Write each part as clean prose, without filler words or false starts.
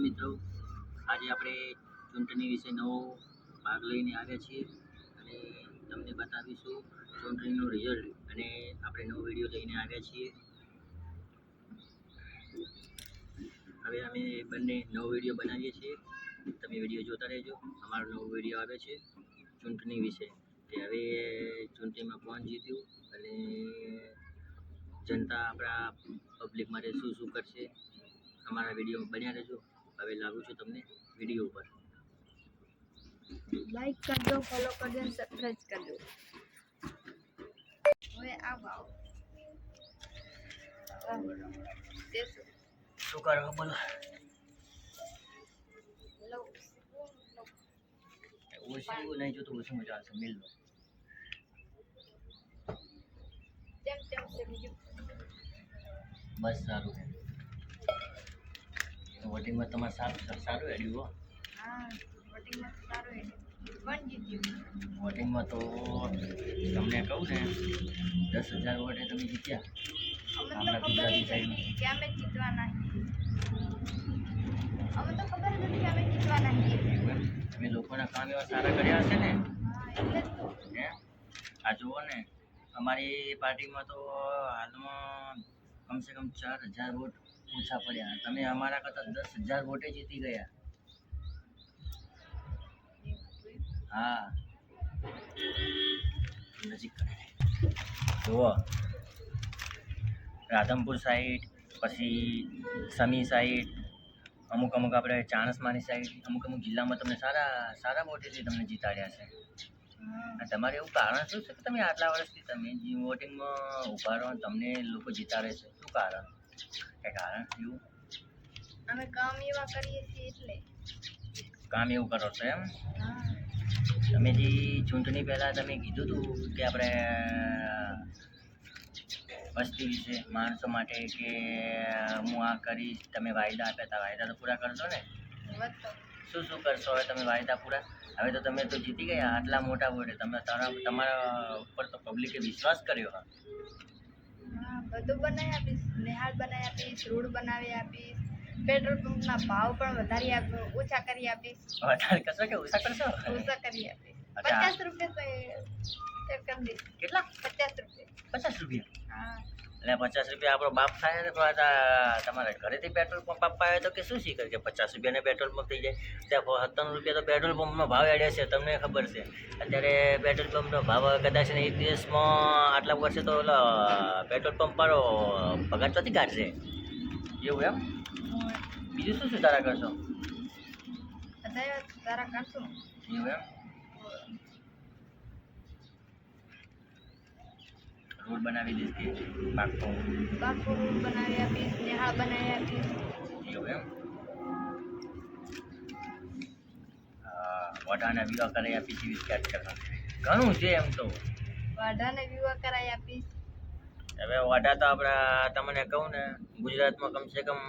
મિત્રો, આજે આપણે ચૂંટણી વિશે નવો ભાગ લઈને આવ્યા છીએ અને તમને બતાવીશું ચૂંટણીનું રિઝલ્ટ અને આપણે નવો વિડીયો લઈને આવ્યા છીએ. હવે અમે બંને નવો વિડીયો બનાવીએ છીએ. તમે વિડીયો જોતા રહેજો. અમારો નવો વિડીયો આવે છે ચૂંટણી વિશે કે હવે ચૂંટણીમાં કોણ જીત્યું અને જનતા આપણા પબ્લિક માટે શું શું કરશે. અમારા વિડીયો બન્યા રહેજો. હવે લાવું છું તમને વિડીયો ઉપર. લાઈક કરજો, ફોલો કરજો અને સબસ્ક્રાઇબ કરજો. હવે આવો શું કરવા બોલો. ઓછું નહીં જોતું, ઓછું મજા આવશે. મિલ લો બસ સારું. વોટિંગમાં તમારે સારું હેડ્યું હો. વોટિંગમાં તો તમને કહું ને 10,000 વોટે તમે જીત્યા આપણા ગુજરાતી સાઈડમાં. તમે લોકોના કામ એવા સારા કર્યા હશે ને. હે આ જુઓ ને, અમારી પાર્ટીમાં તો હાલમાં કમસે કમ 4,000 વોટ ઓછા પડ્યા. તમે અમારા કરતાં 10,000 વોટે જીતી ગયા. હા, નજીક જુઓ, રાધનપુર સાઈડ, પછી સમી સાઈડ, અમુક આપણે ચાણસમાની સાઈડ, અમુક જિલ્લામાં તમને સારા વોટેથી તમને જીતાડ્યા છે. તમારે એવું કારણ શું છે કે તમે આટલા વર્ષથી તમે વોટિંગમાં ઊભા રહો, તમને લોકો જીતાડે છે? શું કારણ? કંઈ કારણ એવું? અમે કામ એવા કરીએ છીએ એટલે. કામ એવું કરો છો એમ? તમે જે ચૂંટણી પહેલાં તમે કીધું હતું કે આપણે વસ્તી વિશે, માણસો માટે કે હું આ કરીશ, તમે વાયદા આપ્યા હતા, વાયદા તો પૂરા કરશો ને? શું શું કરશો હવે તમે વાયદા પૂરા? હવે તો તમે તો જીતી ગયા આટલા મોટા વોટે. તમારા ઉપર તો પબ્લિકે વિશ્વાસ કર્યો. બધું બનાવી આપીશ, નિહાળ બનાવી આપીશ, રોડ બનાવી આપીશ, પેટ્રોલ પંપના ભાવ પણ ઓછા કરી આપીશ. વધારે કરશો કે ઓછા કરશો? ઓછા કરી આપીશ. 50 રૂપિયા કરી દઈશ. કેટલા? 50 રૂપિયા. 50 રૂપિયા? હા. એટલે 50 રૂપિયા આપણો બાપ થાય ને. તમારા ઘરેથી પેટ્રોલ પંપ આપવા આવ્યો તો કે શું શીખર કે 50 રૂપિયાને પેટ્રોલ પંપ થઈ જાય? ત્યાં 57 રૂપિયા તો પેટ્રોલ પંપનો ભાવ એડ્યા છે, તમને ખબર છે. અત્યારે પેટ્રોલ પંપનો ભાવ કદાચ ને એક દિવસમાં આટલા વર્ષે તો પેટ્રોલ પંપ વાળો પગાર ચોથી કાઢશે. એવું એમ? બીજું શું સુધારા કરશો? સુધારા કરશું. એવું એમ? રોડ બનાવી દઈશ કે પાકો રોડ બનાવી આપીશ, નિહાળ બનાવી આપીશ. એવું એમ? વડાના વિવાહ કરાવી આપીશ, એવી સ્ટાર્ટ કરવાનું ઘણું છે એમ તો. વાઢાને વિવાહ કરાવી આપીશ. હવે વાઢા તો આપણા તમને કહું ને, ગુજરાતમાં કમસે કમ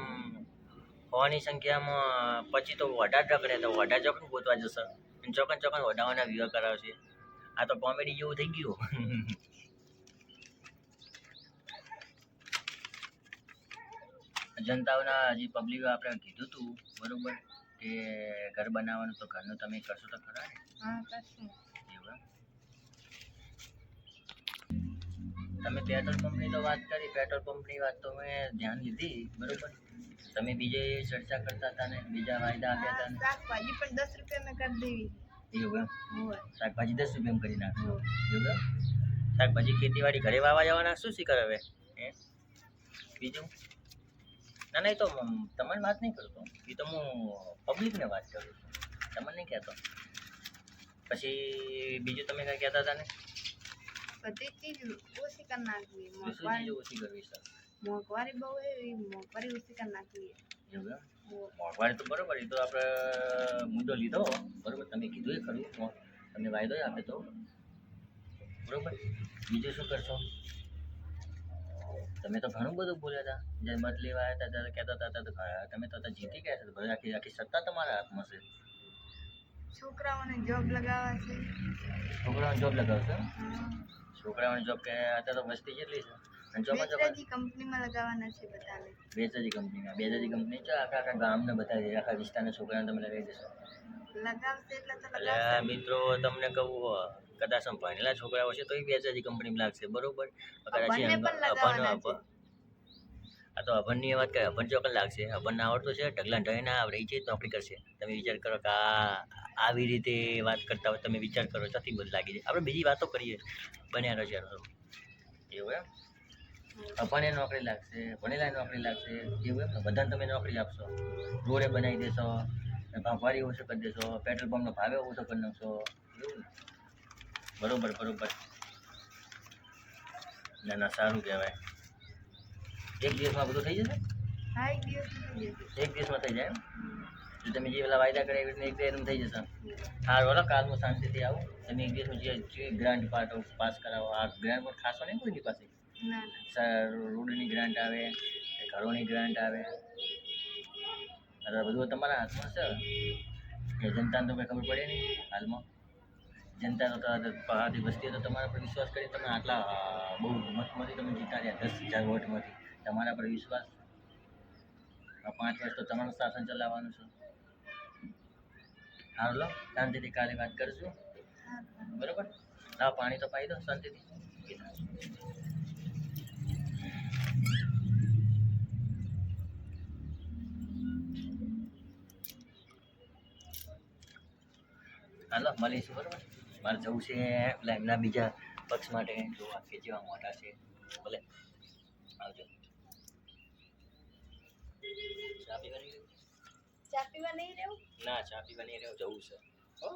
100ની સંખ્યામાં પછી તો વાઢા જ રખડે. તો વાઢા ચોકન ગોતવા જશે, ચોકન વડાવાના વિવાહ કરાવશે. આ તો કોમેડી જેવું થઈ ગયું. જનતાઓના જે પબ્લિકો આપણે કીધું હતું બરોબર કે ઘર બનાવવાનું, તો ઘરનું તમે કરશો તો ખરા ને? હા, કરશું. એવું તમે પેટ્રોલ પંપની તો વાત કરી, પેટ્રોલ પંપની વાત તો મેં ધ્યાન લીધી બરોબર. તમે બીજે ચર્ચા કરતા હતા ને, બીજા વાયદા આપ્યા હતા ને. શાકભાજી પણ 10 રૂપિયા મેં કરી દેવી. એવું એમ? શાકભાજી 10 રૂપિયામાં કરી નાખો. એવું એમ? શાકભાજી ખેતીવાડી ઘરે વાવવા જવાના શું શીખર હવે? હે બીજું? ના ના, એ તો તમને વાત નહીં કરતો, એ તો હું પબ્લિકને વાત કરું છું, તમને નહીં કહેતો. પછી બીજું તમે કાંઈ કહેતા હતા ને? બધી ચીજ ઓછી કરી નાખવી. ઓછી કરવી સર? મોંઘવારી બહુ એવી, મોંઘવારી ઓછી કરી નાખવી. એવું એમ? મોંઘવારી તો બરોબર, એ તો આપણે મુદ્દો લીધો બરોબર, તમે કીધું એ ખરું, તમને વાયદો આપે તો બરોબર. બીજું શું કરશો? તમે તો ઘણું બધું બોલ્યા હતા. જ્યારે મત લેવા આવ્યા હતા ત્યારે કહેતા હતા તમે તો જીતી ગયા છો, આખી સત્તા તમારા હાથમાં છે. છોકરાઓને જોબ લગાવવા છે. છોકરાઓને જોબ લગાવશો? છોકરાઓની જોબ કે અત્યારે તો વસ્તી કેટલી છે? અને ચોમાસા બેચરાજી કંપનીમાં લગાવવાના છે બધાને. બેચરાજી કંપની છે આખા ગામને બતાવી દે, આખા વિસ્તારના છોકરાને તમે લગાવી દેશો. લગાવશે એટલે તો એટલે લગાવશે. મિત્રો તમને કહું, કદાચ આમ ભણેલા છોકરાઓ છે તો એ બેચરાજી કંપનીમાં લાગશે, બરોબર. કદાચ અભણને પણ લગાવવાના છે. આ તો અભણની વાત કરે, અભણ ચોકન લાગશે, અભણ ના આવડતું છે, ઢગલા ઢળી ના આવડે, એ છે નોકરી કરશે. તમે વિચાર કરો કે આવી રીતે વાત કરતા હોય, તમે વિચાર કરો ચોથી બધું લાગી જાય. આપણે બીજી વાતો કરીએ બન્યા છે એવું એમ. અભણે નોકરી લાગશે, ભણેલા નોકરી લાગશે એવું એમ ને, બધાને તમે નોકરી આપશો, રોડે બનાવી દેશો, ભારી ઓછો કરી દેશો, પેટ્રોલ પંપનો ભાવે ઓછો કરી નાખશો, એવું ને. બરોબર. ના ના, સારું કહેવાય. એક દિવસમાં બધું થઈ જશે, હા, એક દિવસમાં થઈ જશે. એક દિવસમાં થઈ જાય એમ. જો તમે જે પેલા વાયદા કર્યા એવી રીતે એક દિવસમાં થઈ જશે. હારું હાલો, કાલ હું શાંતિથી આવું. તમે એક દિવસમાં જે ગ્રાન્ટ પાસ કરાવો, આ ગ્રાન્ટ પણ ખાસો નહીં કોઈની પાસે. ના. રોડની ગ્રાન્ટ આવે, ઘરોની ગ્રાન્ટ આવે, એટલે બધું તમારા હાથમાં છે. કે જનતાને તો કંઈ ખબર પડે નહીં હાલમાં. જનતાનો તો પહાડી વસ્તી તો તમારા પર વિશ્વાસ કરી તમે આટલા બહુ મતમાંથી તમે જીતાડ્યા, 10,000 વોટમાંથી. તમારા પર વિશ્વાસ. 5 વર્ષ તો તમારું શાસન ચલાવવાનું છે. હારું લો, શાંતિથી કાલે વાત કરશું, બરોબર. લાવ પાણી તો પાઈ દો શાંતિથી. હાલો, મળીશું, બરોબર. મારે જવું છે પેલા એમના બીજા પક્ષ માટે જોવા કે જેવા મોટા છે. ભલે આવજો. ચા પીવાની? ચા પીવા નહીં રહેવું? ના, ચા પીવા નહીં રહેવું, જવું છે. હો.